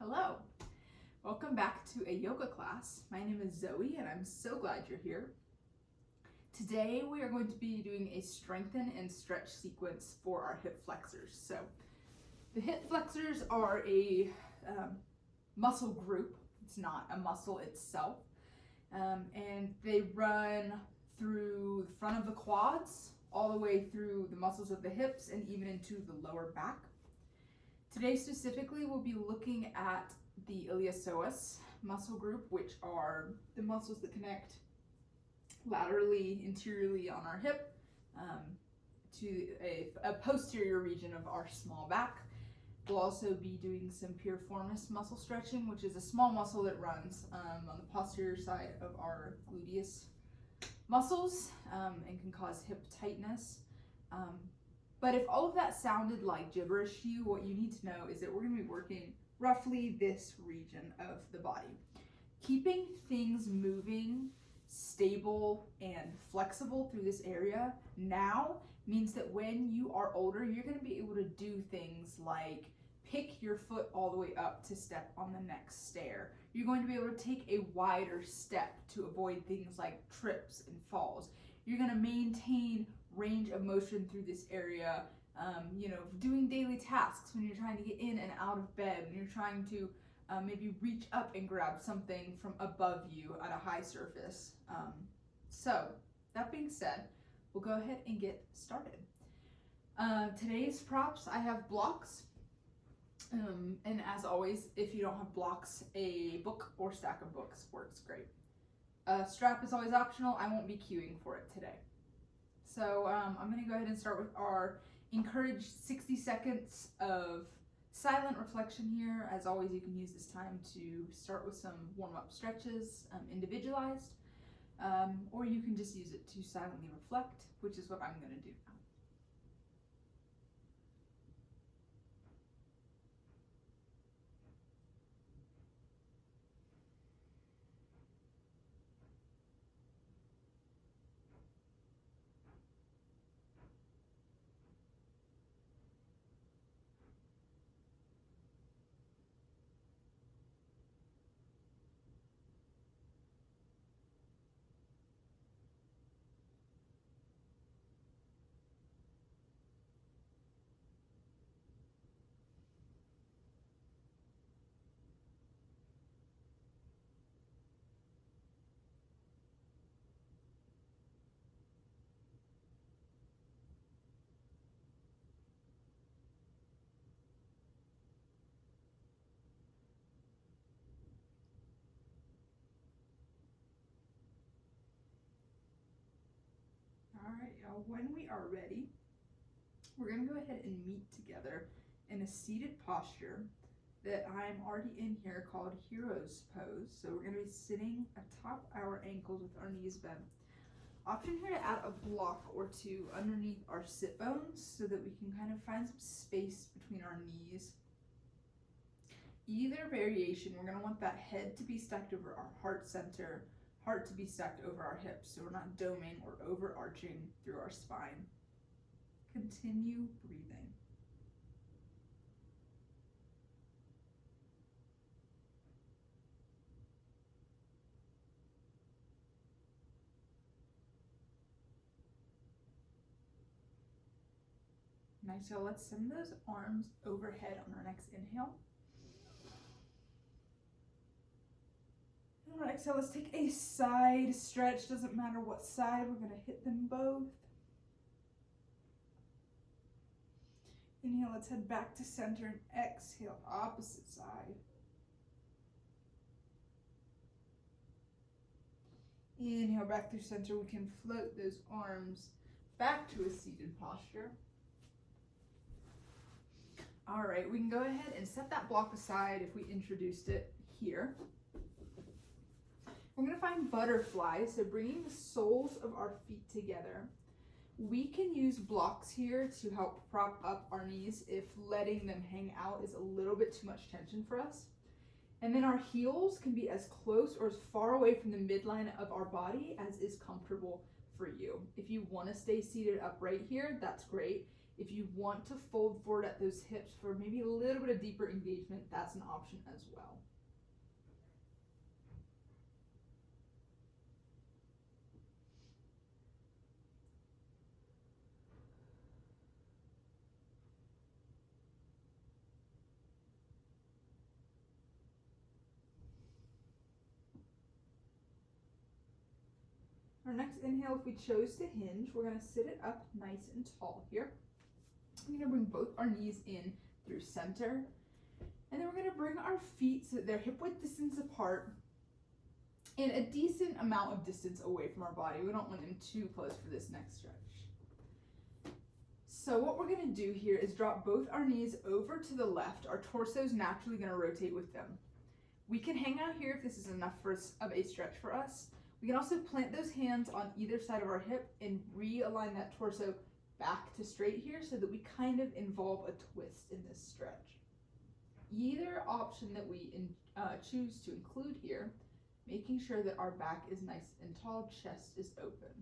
Hello, welcome back to a yoga class. My name is Zoe and I'm so glad you're here. Today we are going to be doing a strengthen and stretch sequence for our hip flexors. So the hip flexors are a muscle group. It's not a muscle itself. And they run through the front of the quads, all the way through the muscles of the hips and even into the lower back. Today specifically, we'll be looking at the iliopsoas muscle group, which are the muscles that connect laterally, interiorly on our hip to a posterior region of our small back. We'll also be doing some piriformis muscle stretching, which is a small muscle that runs on the posterior side of our gluteus muscles and can cause hip tightness. But if all of that sounded like gibberish to you, what you need to know is that we're going to be working roughly this region of the body. Keeping things moving, stable, and flexible through this area now means that when you are older, you're going to be able to do things like pick your foot all the way up to step on the next stair. You're going to be able to take a wider step to avoid things like trips and falls. You're going to maintain range of motion through this area, doing daily tasks when you're trying to get in and out of bed, when you're trying to maybe reach up and grab something from above you at a high surface. So that being said, we'll go ahead and get started. Today's props, I have blocks. And as always, if you don't have blocks, a book or stack of books works great. Strap is always optional. I won't be cueing for it today. So I'm going to go ahead and start with our encouraged 60 seconds of silent reflection here. As always, you can use this time to start with some warm-up stretches, individualized, or you can just use it to silently reflect, which is what I'm going to do now. All right, y'all, when we are ready, we're going to go ahead and meet together in a seated posture that I'm already in here called hero's pose. So we're going to be sitting atop our ankles with our knees bent. Option here to add a block or two underneath our sit bones so that we can kind of find some space between our knees. Either variation, we're going to want that head to be stacked over our heart center, heart to be stacked over our hips, so we're not doming or overarching through our spine. Continue breathing. Nice, so let's send those arms overhead on our next inhale. All right, so let's take a side stretch. Doesn't matter what side, we're gonna hit them both. Inhale, let's head back to center and exhale, opposite side. Inhale, back through center. We can float those arms back to a seated posture. All right, we can go ahead and set that block aside if we introduced it here. We're going to find butterfly, so bringing the soles of our feet together. We can use blocks here to help prop up our knees if letting them hang out is a little bit too much tension for us. And then our heels can be as close or as far away from the midline of our body as is comfortable for you. If you want to stay seated upright here, that's great. If you want to fold forward at those hips for maybe a little bit of deeper engagement, that's an option as well. Our next inhale, if we chose to hinge, we're going to sit it up nice and tall here. We're going to bring both our knees in through center. And then we're going to bring our feet so that they're hip-width distance apart and a decent amount of distance away from our body. We don't want them too close for this next stretch. So what we're going to do here is drop both our knees over to the left. Our torso is naturally going to rotate with them. We can hang out here if this is enough of a stretch for us. We can also plant those hands on either side of our hip and realign that torso back to straight here so that we kind of involve a twist in this stretch. Either option that we choose to include here, making sure that our back is nice and tall, chest is open.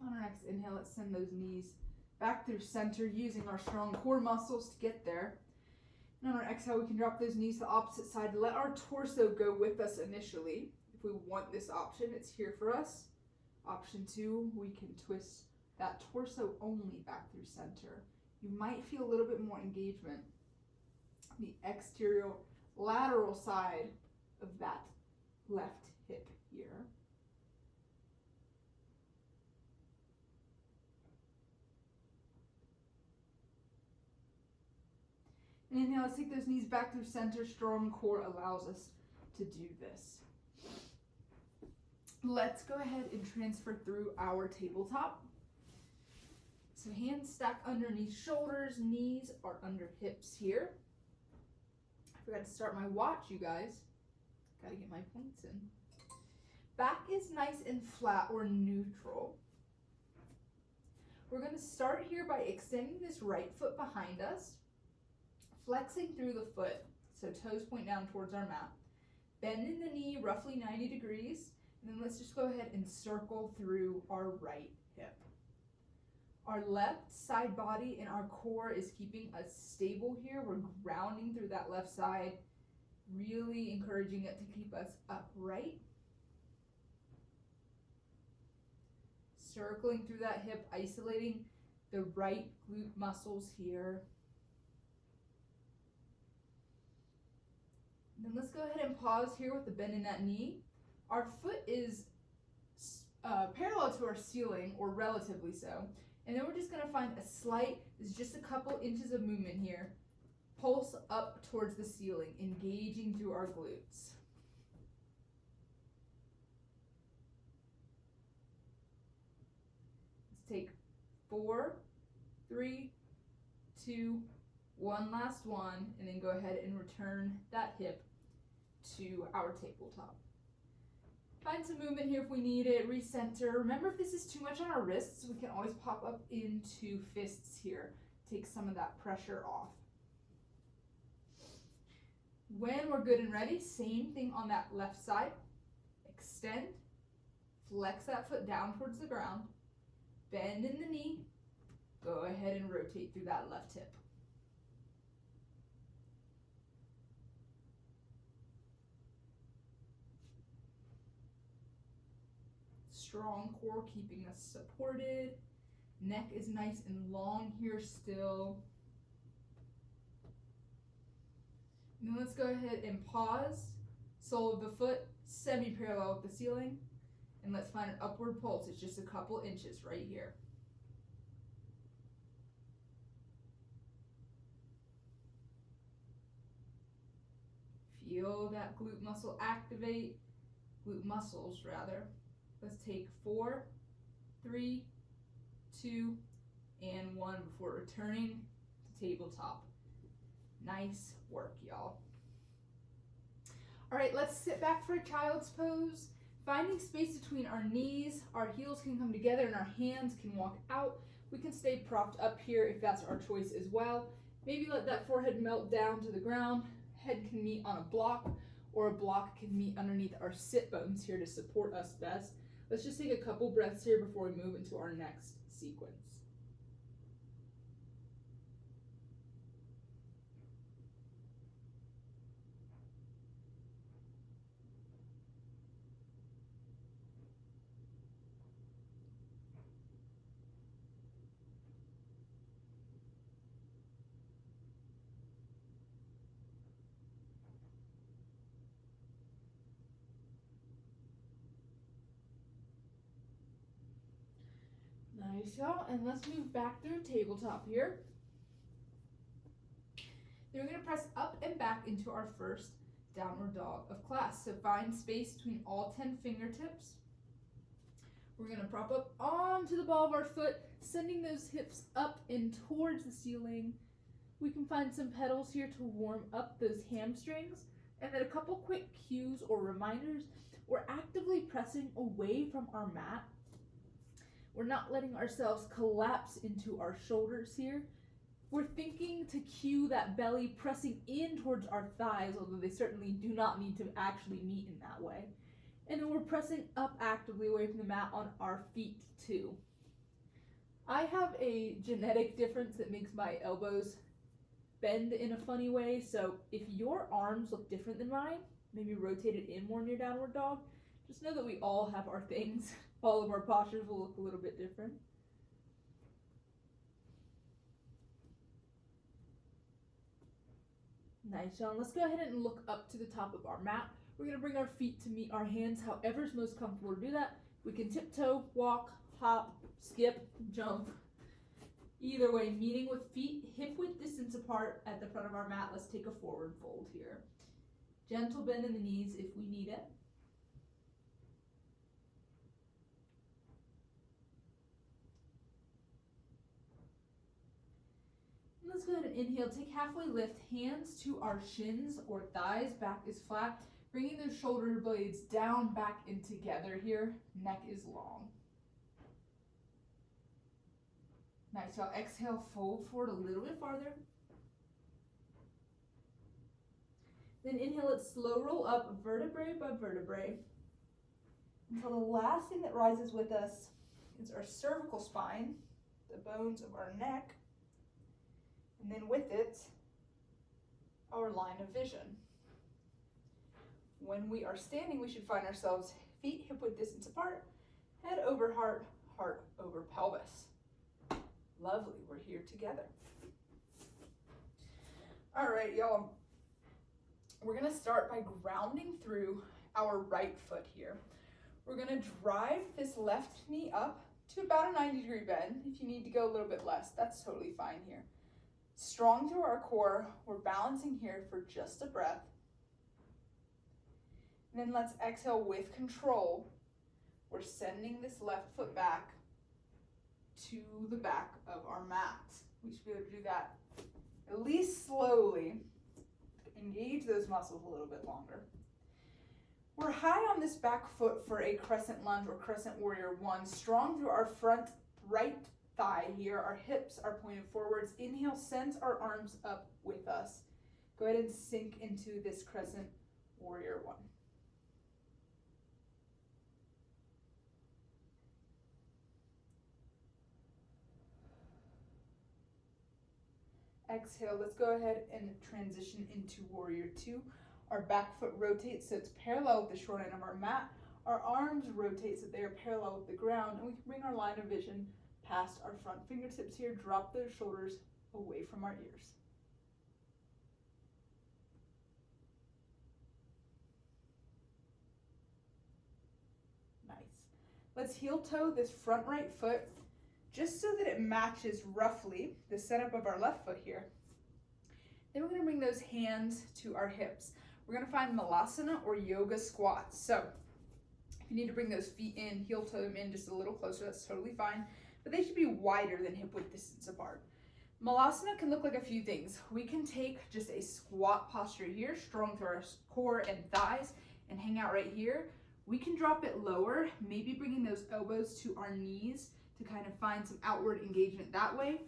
On our next inhale, let's send those knees back through center, using our strong core muscles to get there. And on our exhale, we can drop those knees to the opposite side. Let our torso go with us initially. If we want this option, it's here for us. Option 2, we can twist that torso only back through center. You might feel a little bit more engagement on the exterior lateral side of that left hip here. And inhale, let's take those knees back through center. Strong core allows us to do this. Let's go ahead and transfer through our tabletop. So hands stack underneath shoulders, knees are under hips here. I forgot to start my watch, you guys. Gotta get my points in. Back is nice and flat or neutral. We're gonna start here by extending this right foot behind us, flexing through the foot, so toes point down towards our mat. Bending the knee roughly 90 degrees, and then let's just go ahead and circle through our right hip. Our left side body and our core is keeping us stable here. We're grounding through that left side, really encouraging it to keep us upright. Circling through that hip, isolating the right glute muscles here. Then let's go ahead and pause here with the bend in that knee. Our foot is parallel to our ceiling, or relatively so. And then we're just gonna find a slight, it's just a couple inches of movement here. Pulse up towards the ceiling, engaging through our glutes. Let's take 4, 3, 2, 1 last one, and then go ahead and return that hip to our tabletop. Find some movement here if we need it, recenter. Remember, if this is too much on our wrists, we can always pop up into fists here. Take some of that pressure off. When we're good and ready, same thing on that left side. Extend, flex that foot down towards the ground, bend in the knee, go ahead and rotate through that left hip. Strong core keeping us supported. Neck is nice and long here still. And then let's go ahead and pause. Sole of the foot semi-parallel with the ceiling. And let's find an upward pulse. It's just a couple inches right here. Feel that glute muscle activate. Glute muscles rather. Let's take 4, 3, 2, and 1 before returning to tabletop. Nice work, y'all. All right, let's sit back for a child's pose. Finding space between our knees, our heels can come together and our hands can walk out. We can stay propped up here if that's our choice as well. Maybe let that forehead melt down to the ground. Head can meet on a block, or a block can meet underneath our sit bones here to support us best. Let's just take a couple breaths here before we move into our next sequence. Nice, y'all. And let's move back through tabletop here. Then we're going to press up and back into our first downward dog of class. So find space between all 10 fingertips. We're going to prop up onto the ball of our foot, sending those hips up and towards the ceiling. We can find some pedals here to warm up those hamstrings. And then a couple quick cues or reminders. We're actively pressing away from our mat. We're not letting ourselves collapse into our shoulders here. We're thinking to cue that belly pressing in towards our thighs, although they certainly do not need to actually meet in that way. And then we're pressing up actively away from the mat on our feet too. I have a genetic difference that makes my elbows bend in a funny way, so if your arms look different than mine, maybe rotated in more near downward dog, just know that we all have our things. All of our postures will look a little bit different. Nice, Sean. Let's go ahead and look up to the top of our mat. We're going to bring our feet to meet our hands, however is most comfortable to do that. We can tiptoe, walk, hop, skip, jump. Either way, meeting with feet hip width distance apart at the front of our mat. Let's take a forward fold here. Gentle bend in the knees if we need it. Let's go ahead and inhale, take halfway lift, hands to our shins or thighs, back is flat, bringing those shoulder blades down, back, and together here, neck is long. Nice, y'all. Exhale, fold forward a little bit farther. Then inhale it, slow roll up, vertebrae by vertebrae, until the last thing that rises with us is our cervical spine, the bones of our neck, and then with it, our line of vision. When we are standing, we should find ourselves feet hip width distance apart, head over heart, heart over pelvis. Lovely, we're here together. All right, y'all. We're gonna start by grounding through our right foot here. We're gonna drive this left knee up to about a 90-degree bend. If you need to go a little bit less, that's totally fine here. Strong through our core, we're balancing here for just a breath. And then let's exhale with control. We're sending this left foot back to the back of our mat. We should be able to do that at least slowly. Engage those muscles a little bit longer. We're high on this back foot for a crescent lunge or crescent warrior one. Strong through our front right thigh here. Our hips are pointed forwards. Inhale, sends our arms up with us. Go ahead and sink into this crescent warrior one. Exhale, let's go ahead and transition into warrior two. Our back foot rotates so it's parallel with the short end of our mat. Our arms rotate so they are parallel with the ground, and we can bring our line of vision past our front fingertips here. Drop those shoulders away from our ears. Nice. Let's heel toe this front right foot just so that it matches roughly the setup of our left foot here. Then we're going to bring those hands to our hips. We're going to find Malasana or yoga squats. So if you need to bring those feet in, heel toe them in just a little closer, that's totally fine. But they should be wider than hip width distance apart. Malasana can look like a few things. We can take just a squat posture here, strong through our core and thighs, and hang out right here. We can drop it lower, maybe bringing those elbows to our knees to kind of find some outward engagement that way.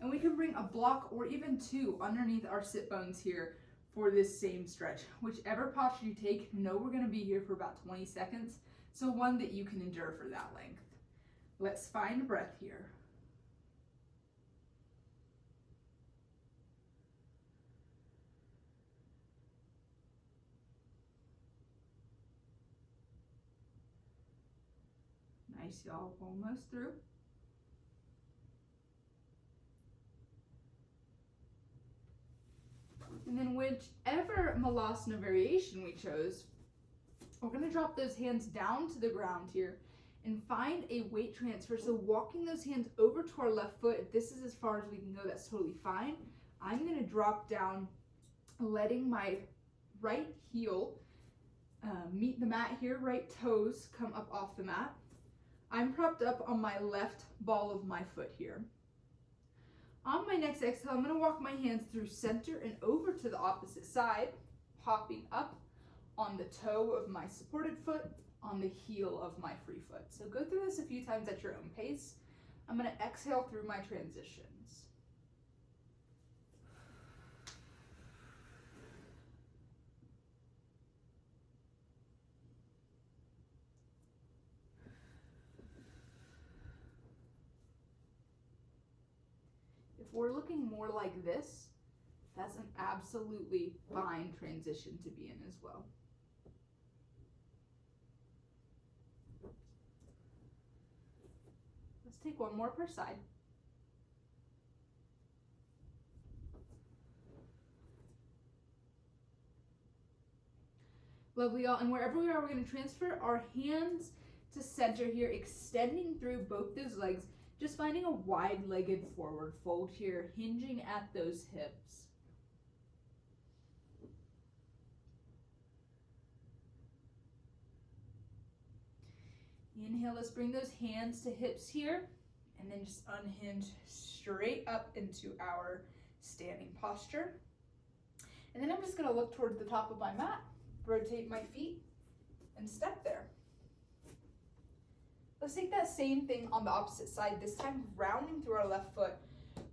And we can bring a block or even two underneath our sit bones here for this same stretch. Whichever posture you take, know we're going to be here for about 20 seconds, so one that you can endure for that length. Let's find breath here. Nice, y'all, almost through. And then whichever malasana variation we chose, we're going to drop those hands down to the ground here and find a weight transfer. So walking those hands over to our left foot, if this is as far as we can go, that's totally fine. I'm going to drop down, letting my right heel meet the mat here, right toes come up off the mat. I'm propped up on my left ball of my foot here. On my next exhale, I'm going to walk my hands through center and over to the opposite side, popping up on the toe of my supported foot, on the heel of my free foot. So go through this a few times at your own pace. I'm going to exhale through my transitions. If we're looking more like this, that's an absolutely fine transition to be in as well. Let's take one more per side. Lovely, y'all. And wherever we are, we're going to transfer our hands to center here, extending through both those legs, just finding a wide-legged forward fold here, hinging at those hips. Inhale, let's bring those hands to hips here, and then just unhinge straight up into our standing posture. And then I'm just going to look towards the top of my mat, rotate my feet, and step there. Let's take that same thing on the opposite side, this time rounding through our left foot.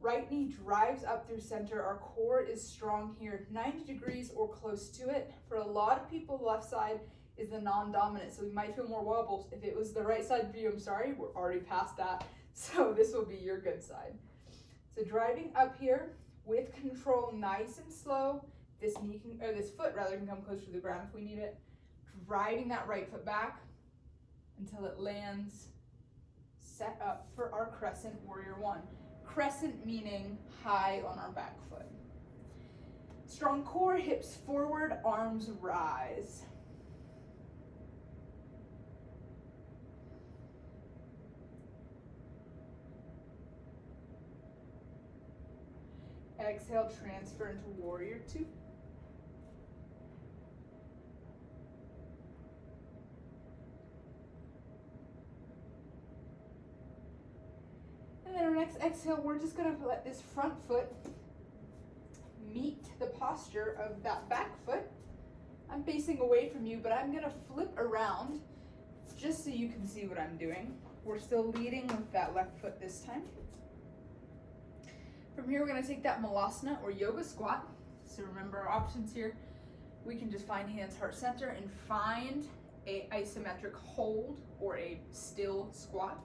Right knee drives up through center. Our core is strong here, 90 degrees or close to it. For a lot of people, the left side is the non-dominant, so we might feel more wobbles. If it was the right side for you, I'm sorry, we're already past that. So this will be your good side. So driving up here with control, nice and slow. This foot can come close to the ground if we need it. Driving that right foot back until it lands, set up for our crescent warrior one. Crescent meaning high on our back foot. Strong core, hips forward, arms rise. Exhale, transfer into warrior two. And then our next exhale, we're just going to let this front foot meet the posture of that back foot. I'm facing away from you, but I'm going to flip around just so you can see what I'm doing. We're still leading with that left foot this time. From here, we're going to take that malasana or yoga squat. So remember our options here. We can just find hands heart center and find a isometric hold or a still squat.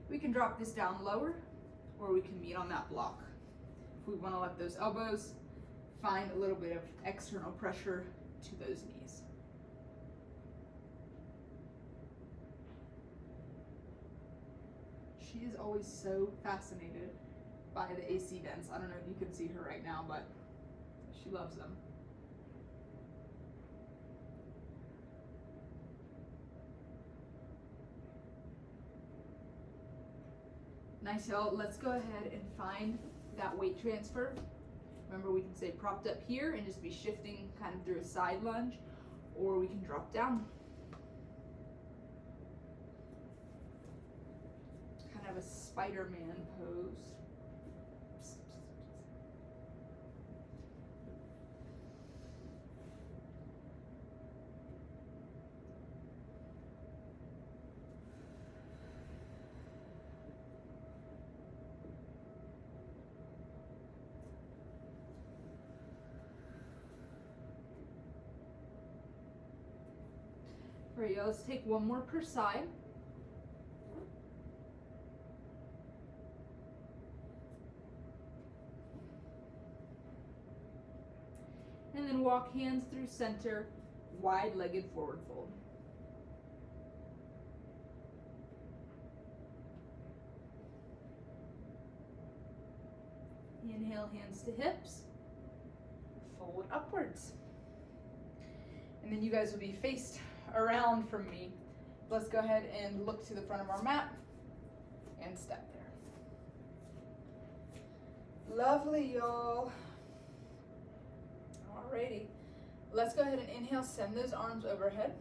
We can drop this down lower, or we can meet on that block. If we want to let those elbows find a little bit of external pressure to those knees. She is always so fascinated by the AC vents. I don't know if you can see her right now, but she loves them. Nice, y'all. Let's go ahead and find that weight transfer. Remember, we can stay propped up here and just be shifting kind of through a side lunge, or we can drop down. Kind of a Spider-Man pose. right, y'all, let's take one more per side. And then walk hands through center, wide-legged forward fold. Inhale, hands to hips, fold upwards. And then you guys will be faced around from me. Let's go ahead and look to the front of our mat and step there. Lovely, y'all. Alrighty, let's go ahead and inhale, send those arms overhead.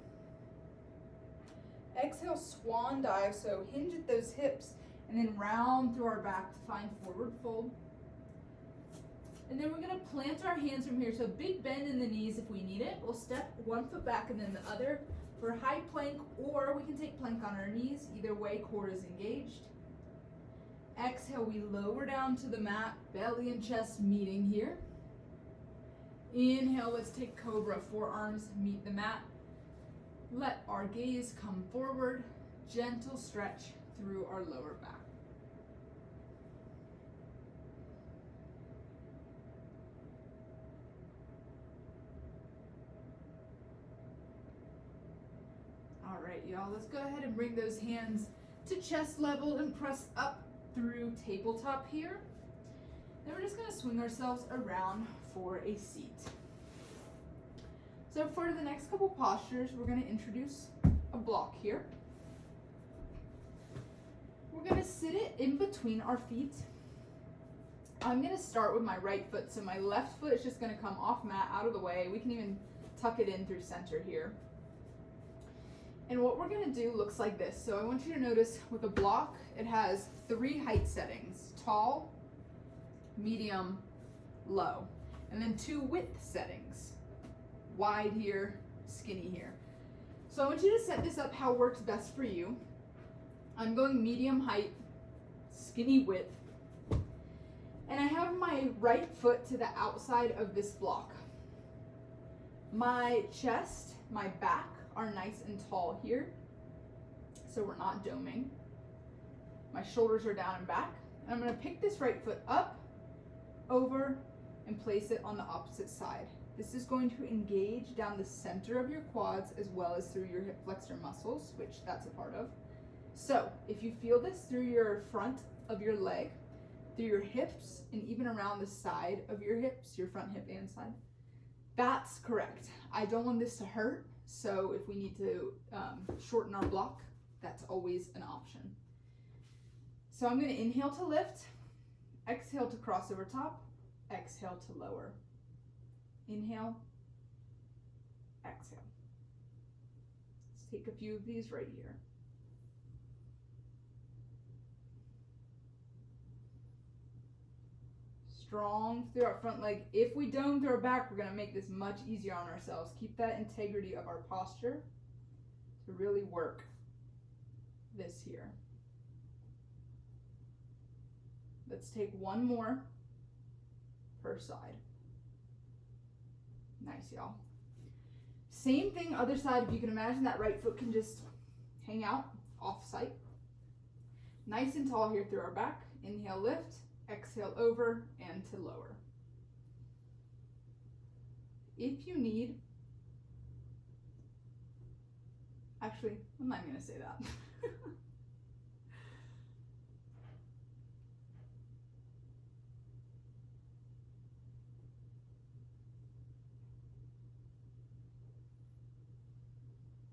Exhale, swan dive, so hinge at those hips and then round through our back to find forward fold. And then we're gonna plant our hands from here, so big bend in the knees if we need it. We'll step one foot back and then the other for high plank, or we can take plank on our knees. Either way, core is engaged. Exhale, we lower down to the mat, belly and chest meeting here. Inhale, let's take cobra, forearms meet the mat. Let our gaze come forward, gentle stretch through our lower back. All right, y'all, let's go ahead and bring those hands to chest level and press up through tabletop here. Then we're just gonna swing ourselves around for a seat. So for the next couple postures, we're gonna introduce a block here. We're gonna sit it in between our feet. I'm gonna start with my right foot, so my left foot is just gonna come off mat, out of the way. We can even tuck it in through center here. And what we're gonna do looks like this. So I want you to notice with a block, it has 3 height settings: tall, medium, low. And then 2 width settings: wide here, skinny here. So I want you to set this up how works best for you. I'm going medium height, skinny width. And I have my right foot to the outside of this block. My chest, my back are nice and tall here, so we're not doming. My shoulders are down and back. And I'm gonna pick this right foot up, over, and place it on the opposite side. This is going to engage down the center of your quads as well as through your hip flexor muscles, which that's a part of. So if you feel this through your front of your leg, through your hips, and even around the side of your hips, your front hip and side, that's correct. I don't want this to hurt, so if we need to shorten our block, that's always an option. So I'm gonna inhale to lift, exhale to cross over top, exhale to lower. Inhale, exhale. Let's take a few of these right here. Strong through our front leg. If we dome through our back, we're gonna make this much easier on ourselves. Keep that integrity of our posture to really work this here. Let's take one more per side. Nice, y'all. Same thing, other side. If you can imagine, that right foot can just hang out off sight. Nice and tall here through our back. Inhale, lift. Exhale, over and to lower. If you need, actually, I'm not going to say that.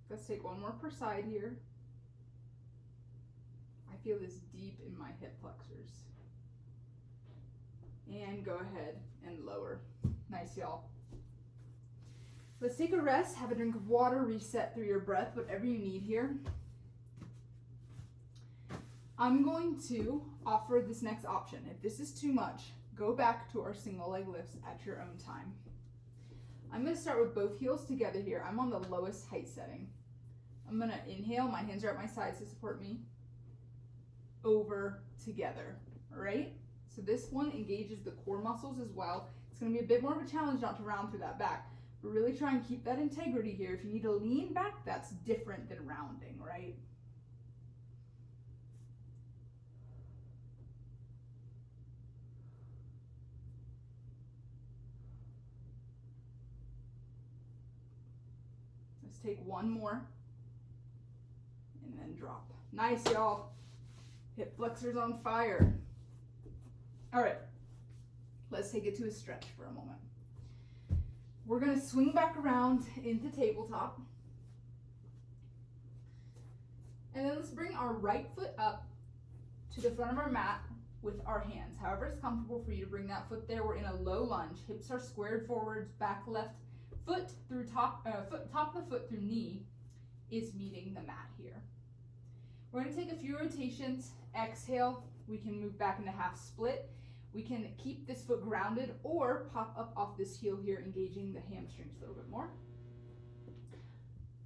Let's take one more per side here. I feel this deep in my hip flexors. And go ahead and lower. Nice, y'all. Let's take a rest, have a drink of water, reset through your breath, whatever you need here. I'm going to offer this next option. If this is too much, go back to our single leg lifts at your own time. I'm going to start with both heels together here. I'm on the lowest height setting. I'm going to inhale, my hands are at my sides to support me. Over, together, all right? So this one engages the core muscles as well. It's going to be a bit more of a challenge not to round through that back. Really try and keep that integrity here. If you need to lean back, that's different than rounding, right? Let's take one more and then drop. Nice, y'all. Hip flexors on fire. All right, let's take it to a stretch for a moment. We're gonna swing back around into tabletop. And then let's bring our right foot up to the front of our mat with our hands. However it's comfortable for you to bring that foot there. We're in a low lunge. Hips are squared forwards, back left foot through top of the foot through knee is meeting the mat here. We're gonna take a few rotations. Exhale, we can move back into half split. We can keep this foot grounded or pop up off this heel here, engaging the hamstrings a little bit more.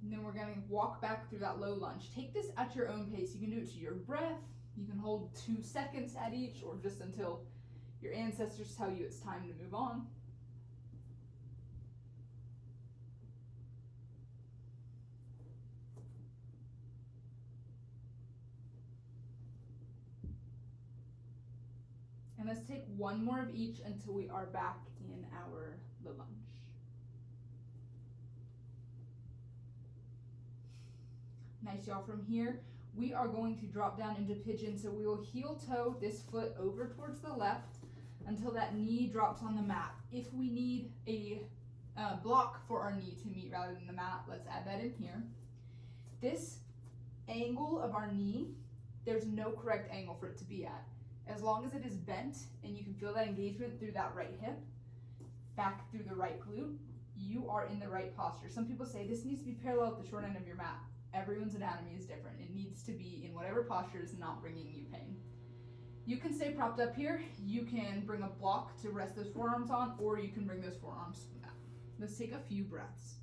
And then we're gonna walk back through that low lunge. Take this at your own pace. You can do it to your breath. You can hold 2 seconds at each, or just until your ancestors tell you it's time to move on. And let's take one more of each until we are back in our low lunge. Nice, y'all. From here, we are going to drop down into pigeon. So we will heel toe this foot over towards the left until that knee drops on the mat. If we need a block for our knee to meet rather than the mat, let's add that in here. This angle of our knee, there's no correct angle for it to be at. As long as it is bent and you can feel that engagement through that right hip, back through the right glute, you are in the right posture. Some people say this needs to be parallel with the short end of your mat. Everyone's anatomy is different. It needs to be in whatever posture is not bringing you pain. You can stay propped up here. You can bring a block to rest those forearms on, or you can bring those forearms to the mat. Let's take a few breaths.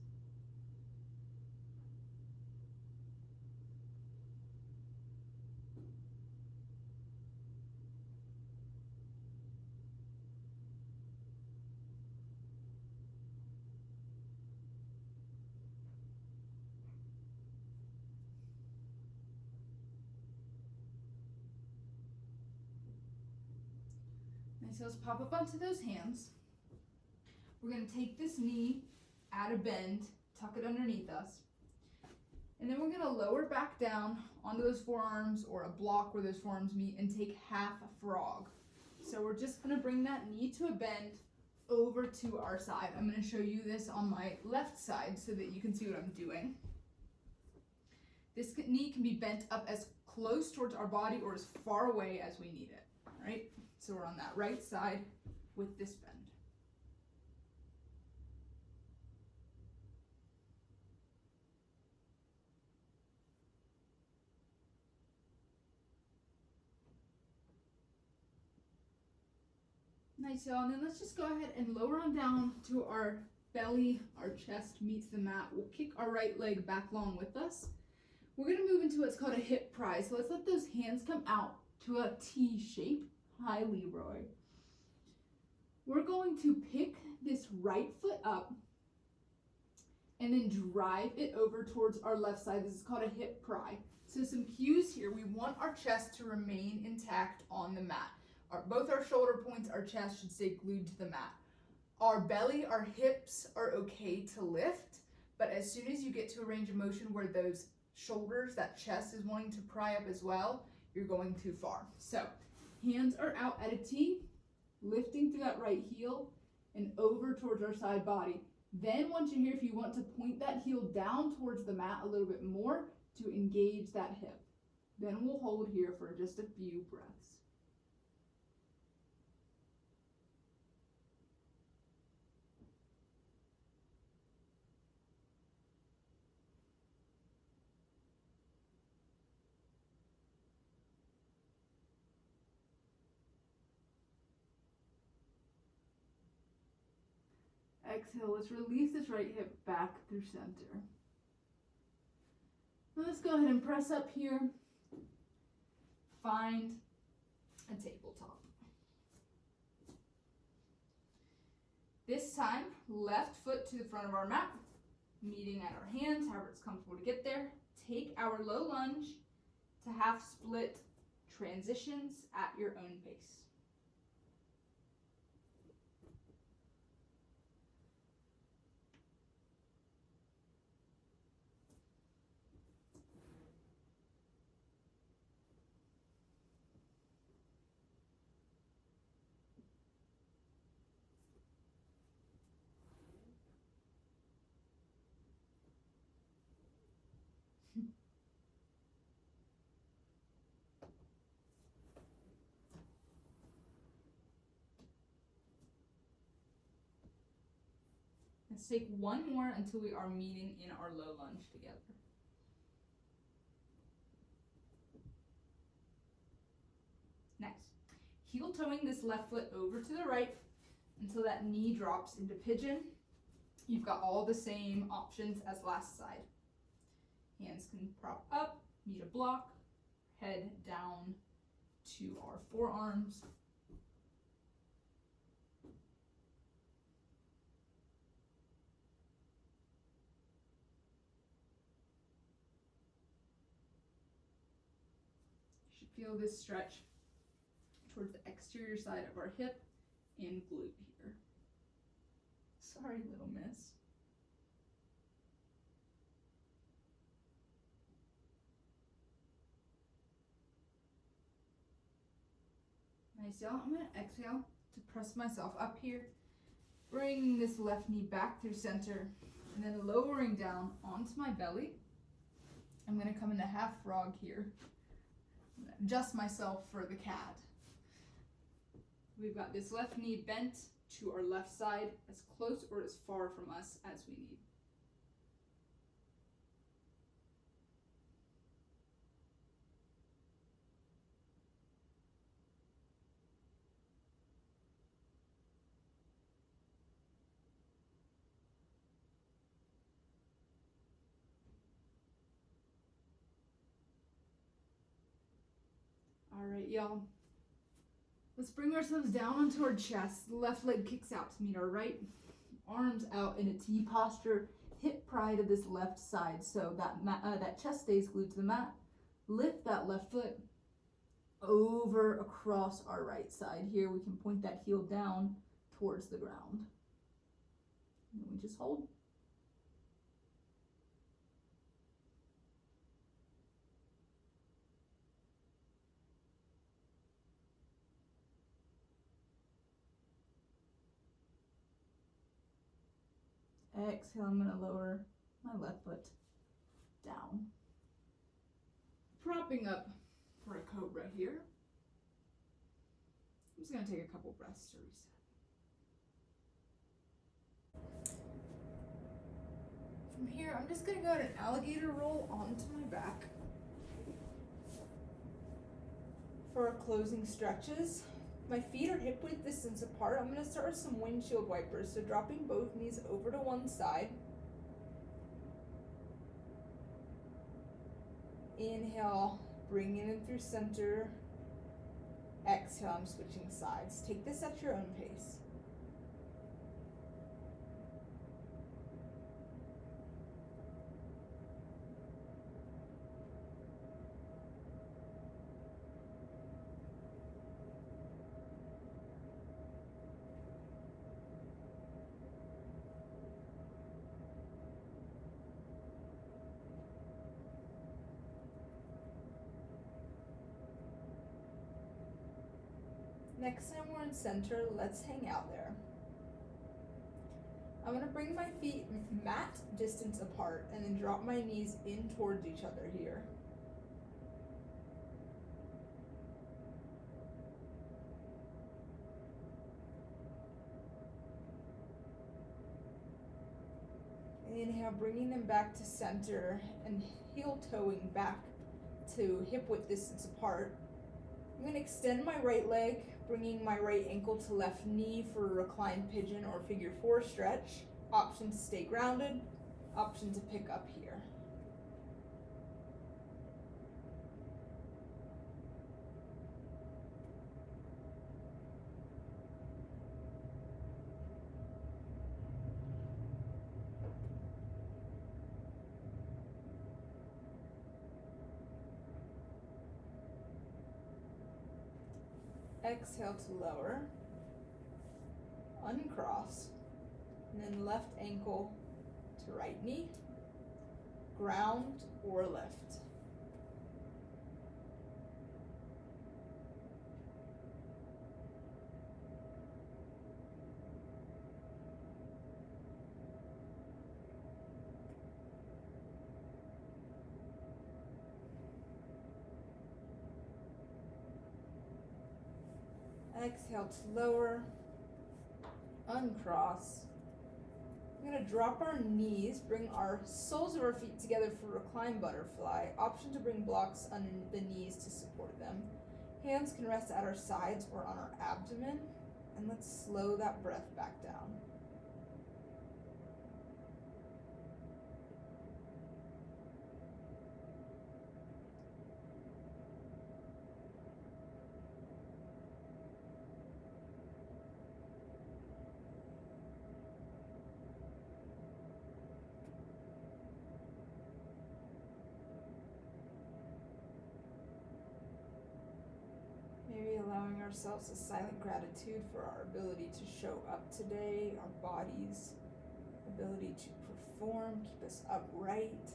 So let's pop up onto those hands. We're going to take this knee at a bend, tuck it underneath us, and then we're going to lower back down onto those forearms or a block where those forearms meet and take half a frog. So we're just going to bring that knee to a bend over to our side. I'm going to show you this on my left side so that you can see what I'm doing. This knee can be bent up as close towards our body or as far away as we need it. All right? So we're on that right side with this bend. Nice, y'all. And then let's just go ahead and lower on down to our belly. Our chest meets the mat. We'll kick our right leg back long with us. We're going to move into what's called a hip prise. So let's let those hands come out to a T shape. Hi, Leroy. We're going to pick this right foot up and then drive it over towards our left side. This is called a hip pry. So some cues here. We want our chest to remain intact on the mat. Both our shoulder points, our chest should stay glued to the mat. Our belly, our hips are okay to lift, but as soon as you get to a range of motion where those shoulders, that chest is wanting to pry up as well, you're going too far. So hands are out at a T, lifting through that right heel and over towards our side body. Then once you're here, if you want to point that heel down towards the mat a little bit more to engage that hip. Then we'll hold here for just a few breaths. Exhale, let's release this right hip back through center. Now let's go ahead and press up here. Find a tabletop. This time, left foot to the front of our mat, meeting at our hands, however it's comfortable to get there. Take our low lunge to half split transitions at your own pace. Let's take one more until we are meeting in our low lunge together. Next, heel toeing this left foot over to the right until that knee drops into pigeon. You've got all the same options as last side. Hands can prop up, meet a block, head down to our forearms. Feel this stretch towards the exterior side of our hip and glute here. Sorry, little miss. Nice, y'all. I'm going to exhale to press myself up here. Bring this left knee back through center and then lowering down onto my belly. I'm going to come into half frog here. Adjust myself for the cat. We've got this left knee bent to our left side, as close or as far from us as we need. All right, y'all. Let's bring ourselves down onto our chest. The left leg kicks out to meet our right. Arms out in a T posture. Hip pry to this left side so that chest stays glued to the mat. Lift that left foot over across our right side. Here we can point that heel down towards the ground. And we just hold. Exhale, I'm going to lower my left foot down. Propping up for a cobra here. I'm just going to take a couple breaths to reset. From here, I'm just going to go at an alligator roll onto my back for our closing stretches. My feet are hip width distance apart. I'm going to start with some windshield wipers. So dropping both knees over to one side. Inhale, bringing it in through center. Exhale, I'm switching sides. Take this at your own pace. Next time we're in center, let's hang out there. I'm going to bring my feet mat distance apart and then drop my knees in towards each other here. Inhale, bringing them back to center and heel toeing back to hip width distance apart. I'm going to extend my right leg, bringing my right ankle to left knee for a reclined pigeon or figure four stretch. Option to stay grounded, option to pick up here. Exhale to lower, uncross, and then left ankle to right knee, ground or lift. Exhale to lower, uncross. We're going to drop our knees, bring our soles of our feet together for recline butterfly. Option to bring blocks under the knees to support them. Hands can rest at our sides or on our abdomen. And let's slow that breath back down. Maybe allowing ourselves a silent gratitude for our ability to show up today, our body's ability to perform, keep us upright.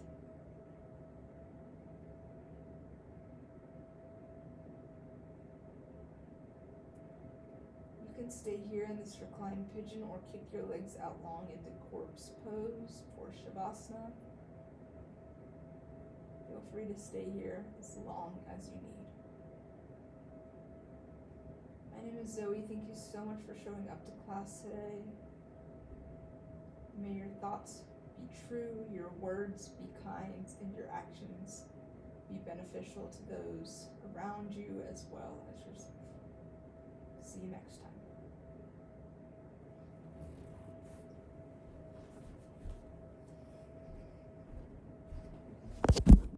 You can stay here in this reclined pigeon or kick your legs out long into corpse pose for Shavasana. Feel free to stay here as long as you need. My name is Zoe. Thank you so much for showing up to class today. May your thoughts be true, your words be kind, and your actions be beneficial to those around you as well as yourself. See you next time.